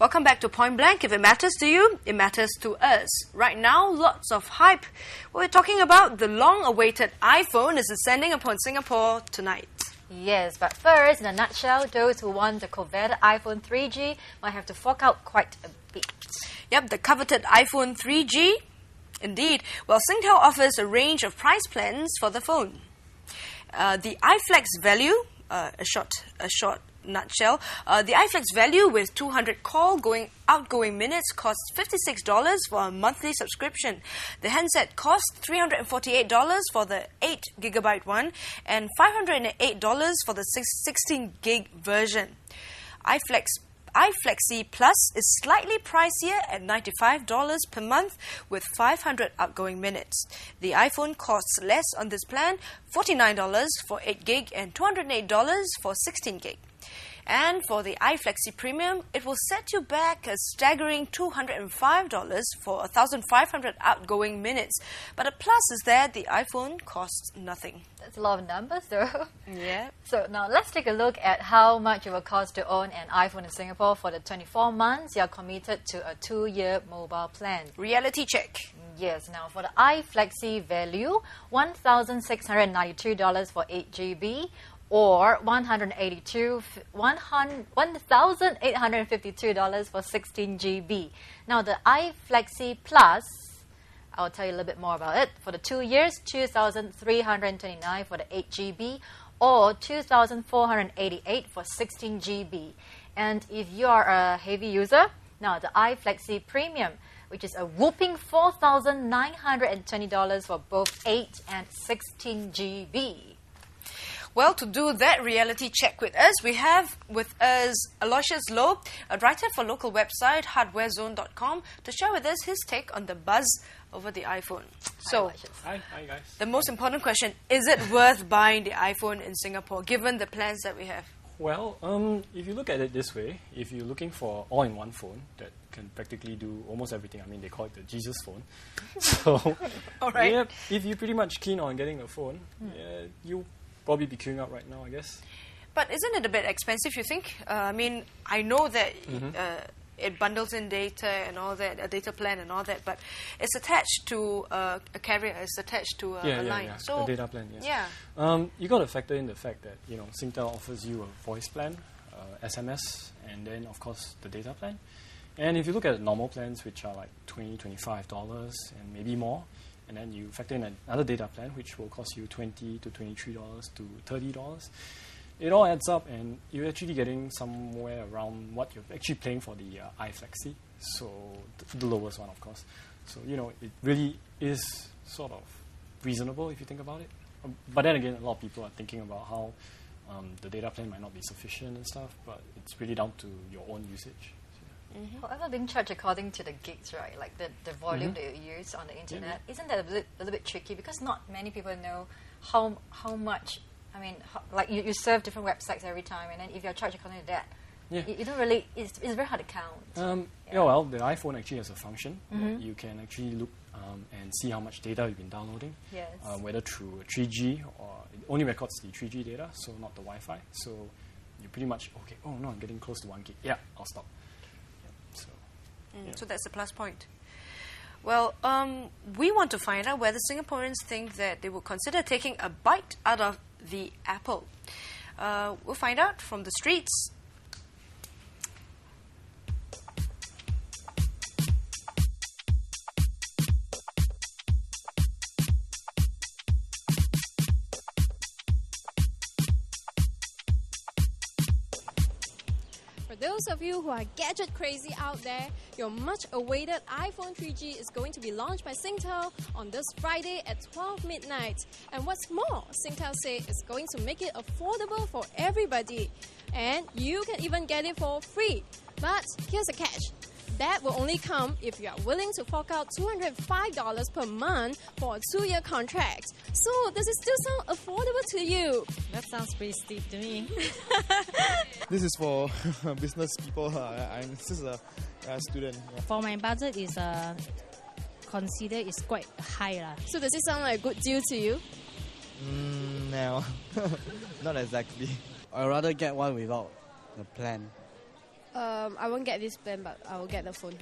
Welcome back to Point Blank. If it matters to you, it matters to us. Right now, lots of hype. We're talking about the long-awaited iPhone is descending upon Singapore tonight. Yes, but first, in a nutshell, those who want the coveted iPhone 3G might have to fork out quite a bit. Yep, the coveted iPhone 3G. Indeed. Well, Singtel offers a range of price plans for the phone. The iFlex value, a short nutshell, the iFlex value with 200 outgoing minutes costs $56 for a monthly subscription. The handset costs $348 for the 8GB one and $508 for the 16GB version. iFlexi Plus is slightly pricier at $95 per month with 500 outgoing minutes. The iPhone costs less on this plan, $49 for 8GB and $208 for 16GB. And for the iFlexi Premium, it will set you back a staggering $205 for 1,500 outgoing minutes. But a plus is that the iPhone costs nothing. That's a lot of numbers, though. Yeah. So now let's take a look at how much it will cost to own an iPhone in Singapore for the 24 months you're committed to a 2-year mobile plan. Reality check. Yes, now for the iFlexi value, $1,692 for 8GB or $1,852 for 16GB. Now the iFlexi Plus, I'll tell you a little bit more about it. For the 2 years, $2,329 for the 8GB or $2,488 for 16GB. And if you are a heavy user, now the iFlexi Premium, which is a whopping $4,920 for both 8 and 16GB. Well, to do that reality check with us, we have with us Aloysius Low, a writer for local website hardwarezone.com, to share with us his take on the buzz over the iPhone. So, Hi guys. The most important question, is it worth buying the iPhone in Singapore, given the plans that we have? Well, if you look at it this way, if you're looking for all-in-one phone that can practically do almost everything, I mean, they call it the Jesus phone. So, All right. yeah, if you're pretty much keen on getting a phone, you probably be queuing up right now, I guess. But isn't it a bit expensive, you think? I mean, I know that it bundles in data and all that, a data plan and all that, but it's attached to a carrier, it's attached to a line. Yeah, So, a data plan, yes. Yeah. You got to factor in the fact that, Singtel offers you a voice plan, SMS, and then, of course, the data plan. And if you look at normal plans, which are like $20, $25 and maybe more, and then you factor in another data plan, which will cost you $20 to $23 to $30. It all adds up, and you're actually getting somewhere around what you're actually paying for the iFlexi, so the lowest one, of course. So, it really is sort of reasonable if you think about it. But then again, a lot of people are thinking about how the data plan might not be sufficient and stuff, but it's really down to your own usage. However, being charged according to the gigs, right? Like the volume that you use on the internet, isn't that a little bit tricky? Because not many people know how much. I mean, like you serve different websites every time, and then if you're charged according to that, you don't really. It's very hard to count. Well, the iPhone actually has a function that you can actually look and see how much data you've been downloading. Yes. Whether through 3G or it only records the 3G data, so not the Wi-Fi. So you pretty much oh no, I'm getting close to 1 gig. Yeah, I'll stop. So that's a plus point. Well, we want to find out whether Singaporeans think that they will consider taking a bite out of the apple. We'll find out from the streets. For those of you who are gadget crazy out there, your much awaited iPhone 3G is going to be launched by Singtel on this Friday at 12 midnight. And what's more, Singtel say it's going to make it affordable for everybody. And you can even get it for free. But here's a catch. That will only come if you are willing to fork out $205 per month for a 2-year contract. So does it still sound affordable to you? That sounds pretty steep to me. This is for business people. I'm just a student. Yeah. For my budget, is consider is quite high. So does it sound like a good deal to you? No, not exactly. I'd rather get one without the plan. I won't get this plan, but I will get the phone.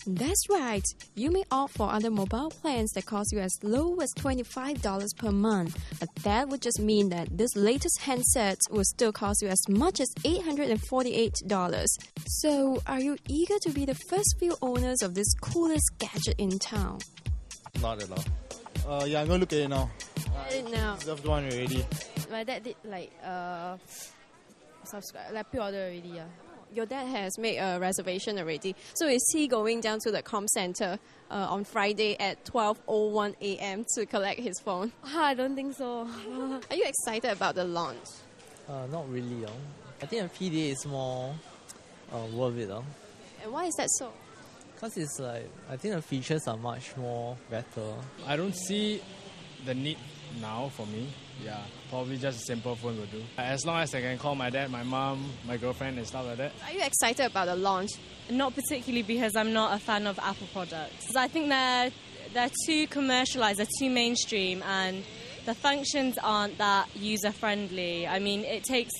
That's right. You may opt for other mobile plans that cost you as low as $25 per month, but that would just mean that this latest handset will still cost you as much as $848. So, are you eager to be the first few owners of this coolest gadget in town? Not at all. Yeah, I'm going to look at it now. Now, Reserved one already. my dad did subscribe, pre-order already. Yeah. Your dad has made a reservation already. So is he going down to the comm center on Friday at 12:01 a.m. to collect his phone? I don't think so. Are you excited about the launch? Not really. I think a PDA is more worth it. And why is that so? Because it's like, I think the features are much more better. I don't see the need now for me. Yeah, probably just a simple phone will do. As long as I can call my dad, my mom, my girlfriend and stuff like that. Are you excited about the launch? Not particularly, because I'm not a fan of Apple products. I think they're too commercialized, they're too mainstream, and the functions aren't that user-friendly. I mean, it takes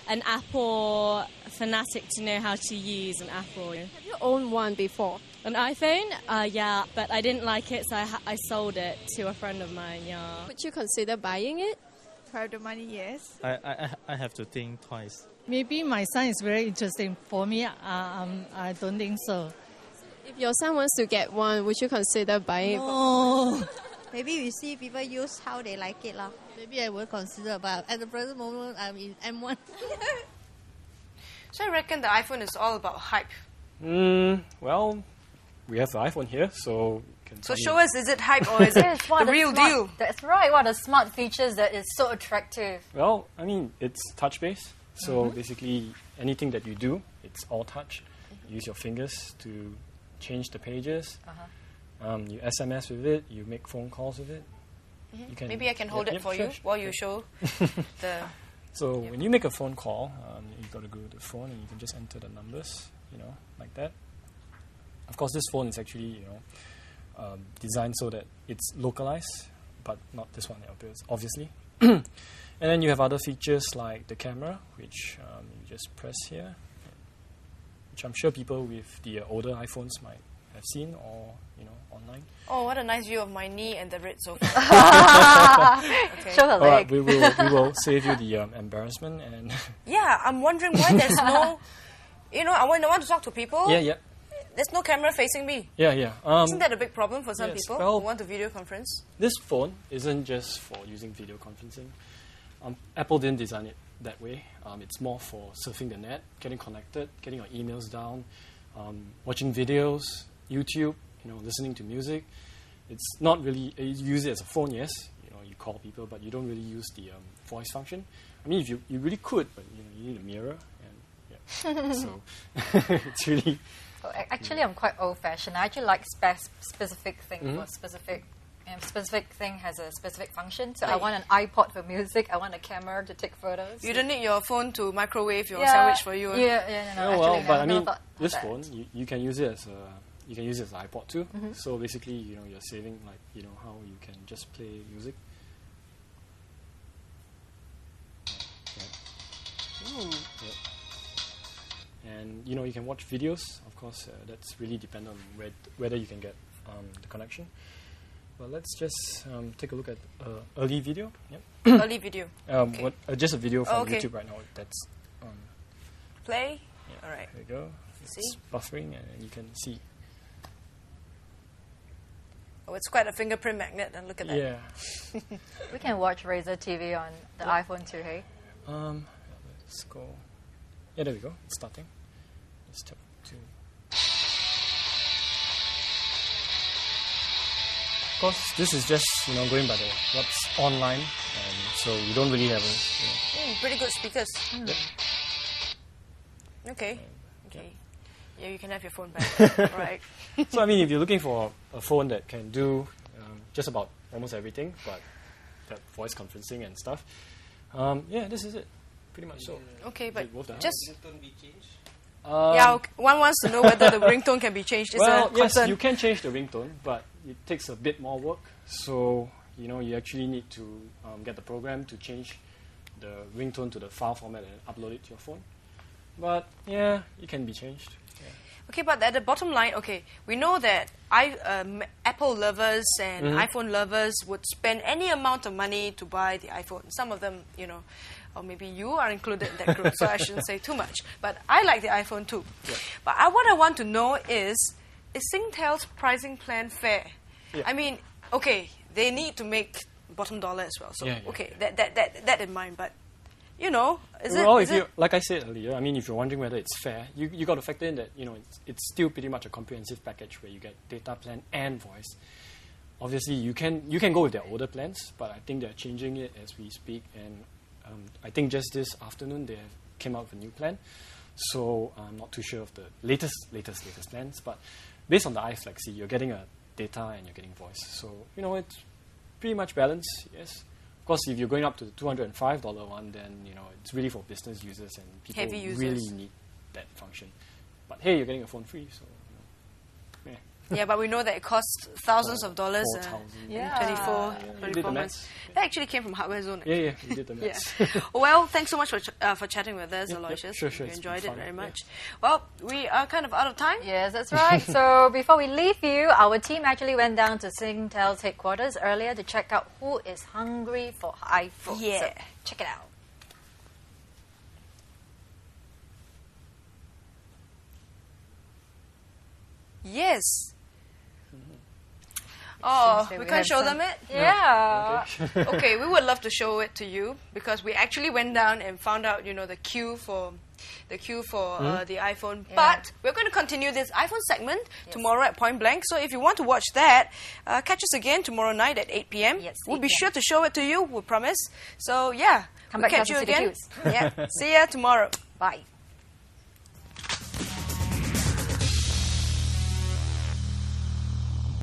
an Apple fanatic to know how to use an Apple. Have you owned one before? An iPhone? Yeah, but I didn't like it, so I sold it to a friend of mine, yeah. Would you consider buying it? For the money, yes. I have to think twice. Maybe my son is very interesting. For me, I don't think so. If your son wants to get one, would you consider buying it? Oh, Maybe we see people use how they like it. Maybe I will consider, but at the present moment, I'm in M1. So I reckon the iPhone is all about hype. Well, we have the iPhone here, so So show us, is it hype or is it Yes, what the a real smart- deal? That's right. What are smart features that is so attractive? Well, I mean, it's touch-based. So basically, anything that you do, it's all touch. You use your fingers to change the pages. You SMS with it. You make phone calls with it. You can, Maybe I can hold it for you while you show the... So when you make a phone call, you've got to go to the phone and you can just enter the numbers, like that. Of course, this phone is actually, designed so that it's localized, but not this one, obviously. And then you have other features like the camera, which you just press here, which I'm sure people with the older iPhones might have seen or, online. Oh, what a nice view of my knee and the red sofa. Okay. Show her All right, leg. we will save you the embarrassment and Yeah, I'm wondering why there's no... I want to talk to people. yeah. There's no camera facing me. Yeah. Isn't that a big problem for some yes, people well- who want to video conference? This phone isn't just for using video conferencing. Apple didn't design it that way. It's more for surfing the net, getting connected, getting your emails down, watching videos, YouTube, listening to music. It's not really, you use it as a phone, yes. You call people, but you don't really use the voice function. I mean, if you really could, but you need a mirror. And so it's really... So actually, I'm quite old-fashioned. I actually like specific thing for specific. Specific thing has a specific function. So I want an iPod for music. I want a camera to take photos. You don't need your phone to microwave your sandwich for you. No. Oh, well, Actually, but I never mean, thought this that. phone, you can use it as an iPod too. So basically, you're saving how you can just play music. And you can watch videos. Of course, that's really dependent on whether you can get the connection. Well, let's just take a look at early video. Yep. Early video. Okay. Just a video from okay. YouTube right now. That's Play. yeah. All right. There you go. It's See? buffering, and you can see. Oh, it's quite a fingerprint magnet. And look at that. Yeah. We can watch Razer TV on the iPhone too, hey? Let's go. Yeah, there we go. It's starting. Let's tap to. Of course, this is just going by what's online, and so you don't really have a. Pretty good speakers. Yep. Okay. Yeah, you can have your phone back. All right. So I mean, if you're looking for a phone that can do just about almost everything, but that voice conferencing and stuff, this is it. Pretty much so. Okay, but Is it worth the hype? just... be changed? one wants to know whether the ringtone can be changed. It's Well, a yes, concern. you can change the ringtone, but it takes a bit more work. So, you actually need to get the program to change the ringtone to the file format and upload it to your phone. But yeah, it can be changed. Yeah. Okay, but at the bottom line, okay, we know that Apple lovers and iPhone lovers would spend any amount of money to buy the iPhone. Some of them, you know, or maybe you are included in that group, so I shouldn't say too much. But I like the iPhone too. Yeah. But what I want to know is Singtel's pricing plan fair? Yeah. I mean, okay, they need to make bottom dollar as well. So, Yeah, yeah, okay, that in mind. But, you know, like I said earlier, I mean, if you're wondering whether it's fair, you got to factor in that, you know, it's still pretty much a comprehensive package where you get data plan and voice. Obviously, you can go with their older plans, but I think they're changing it as we speak. And I think just this afternoon they came out with a new plan. So I'm not too sure of the latest plans. But based on the iFlexi, you're getting a data and you're getting voice. So, you know, it's pretty much balanced, yes. Of course, if you're going up to the $205 one, then, you know, it's really for business users and people Heavy users. really need that function. But hey, you're getting a phone free, so, you know, yeah. Yeah, but we know that it costs thousands of dollars. 4,000. In 24 You did the months. maths. That actually came from Hardware Zone. Yeah, you did the maths. Yeah. Well, thanks so much for chatting with us, Aloysius. Sure, We it's enjoyed been it fun. very much. Yeah. Well, we are kind of out of time. Yes, that's right. So before we leave you, our team actually went down to Singtel's headquarters earlier to check out who is hungry for iPhone. Yeah. So check it out. Yes. Oh, Seems that we we can't have show some- them it? Yeah. Okay, we would love to show it to you because we actually went down and found out, you know, the queue for the iPhone. Yeah. But we're going to continue this iPhone segment tomorrow at Point Blank. So if you want to watch that, catch us again tomorrow night at 8 p.m. Yes, We'll 8 be p.m. sure to show it to you, we promise. So yeah, Come we'll back catch to you see the again. queues. Yeah, see ya tomorrow. Bye.